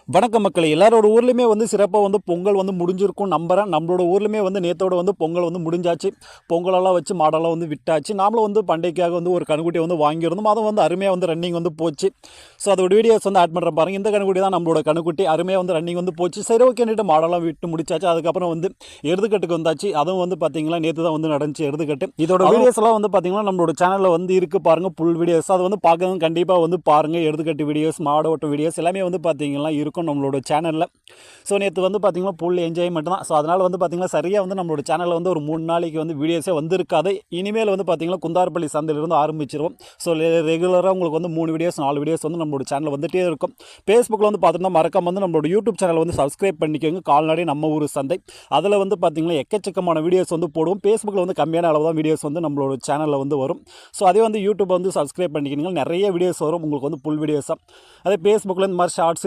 வணக்கம் மக்களே, எல்லாரோட ஊர்லேயுமே வந்து சிறப்பாக வந்து பொங்கல் வந்து முடிஞ்சிருக்கும் நம்புகிறேன். நம்மளோட ஊர்லேயுமே வந்து நேற்றோட வந்து பொங்கல் வந்து முடிஞ்சாச்சு. பொங்கலெல்லாம் வச்சு மாடெல்லாம் வந்து விட்டாச்சு. நாமளும் வந்து பண்டைக்காக வந்து ஒரு கணுக்குட்டியை வந்து வாங்கியிருந்தோம். அதுவும் வந்து அருமையாக வந்து ரன்னிங் வந்து போச்சு. ஸோ அதோட வீடியோஸ் வந்து ஆட் பண்ணுற பாருங்க. இந்த கணுக்குட்டி தான் நம்மளோட கணுக்குட்டி. அருமையாக வந்து ரன்னிங் வந்து போச்சு. சரி ஓகேன்னுட்டு மாடெல்லாம் விட்டு முடிச்சாச்சு. அதுக்கப்புறம் வந்து எருதுக்கட்டுக்கு வந்தாச்சு. அதுவும் வந்து பார்த்தீங்கன்னா நேற்று தான் வந்து நடந்துச்சு எருதுக்கட்டு. இதோட வீடியோஸ் எல்லாம் வந்து பார்த்தீங்கன்னா நம்மளோட சேனலில் வந்து இருக்குது பாருங்கள், ஃபுல் வீடியோஸ். அது வந்து பார்க்கணும் கண்டிப்பாக வந்து பாருங்கள். எருதுக்கட்டு வீடியோஸ், மாடு ஓட்ட வீடியோஸ் எல்லாமே வந்து பார்த்தீங்கன்னா இருக்கும் நம்மளோட சேனலில். ஸோ நேற்று வந்து பார்த்திங்கன்னா ஃபுல் என்ஜாய்மெண்ட் தான். ஸோ அதனால் வந்து பார்த்திங்கன்னா சரியாக வந்து நம்மளோட சேனலில் வந்து ஒரு 3 நாளைக்கு வந்து வீடியோஸே வந்திருக்காது. இனிமேல் வந்து பார்த்திங்கன்னா குந்தாரப்பள்ளி சந்தையிலிருந்து ஆரம்பிச்சிருவோம். ஸோ ரெகுலராக உங்களுக்கு வந்து 3 வீடியோஸ் 4 வீடியோஸ் வந்து நம்மளோட சேனலில் வந்துகிட்டே இருக்கும். ஃபேஸ்புக்கில் வந்து பார்த்திங்கன்னா மறக்காம வந்து நம்மளோட யூடியூப் சேனல் வந்து சப்ஸ்கிரைப் பண்ணிக்கோங்க. கால்நடை நம்ம ஊர் சந்தை. அதில் வந்து பார்த்திங்கன்னா எக்கச்சக்கமான வீடியோஸ் வந்து போடுவோம். ஃபேஸ்புக்கில் வந்து கம்மியான அளவு தான் வீடியோஸ் வந்து நம்மளோட சேனலில் வந்து வரும். ஸோ அதே வந்து யூடியூப் வந்து சப்ஸ்கிரைப் பண்ணிக்கிங்க. நிறைய வீடியோஸ் வரும் உங்களுக்கு வந்து ஃபுல் வீடியோஸாக. அதே ஃபேஸ்புக்கில் இந்த மாதிரி ஷார்ட்ஸ்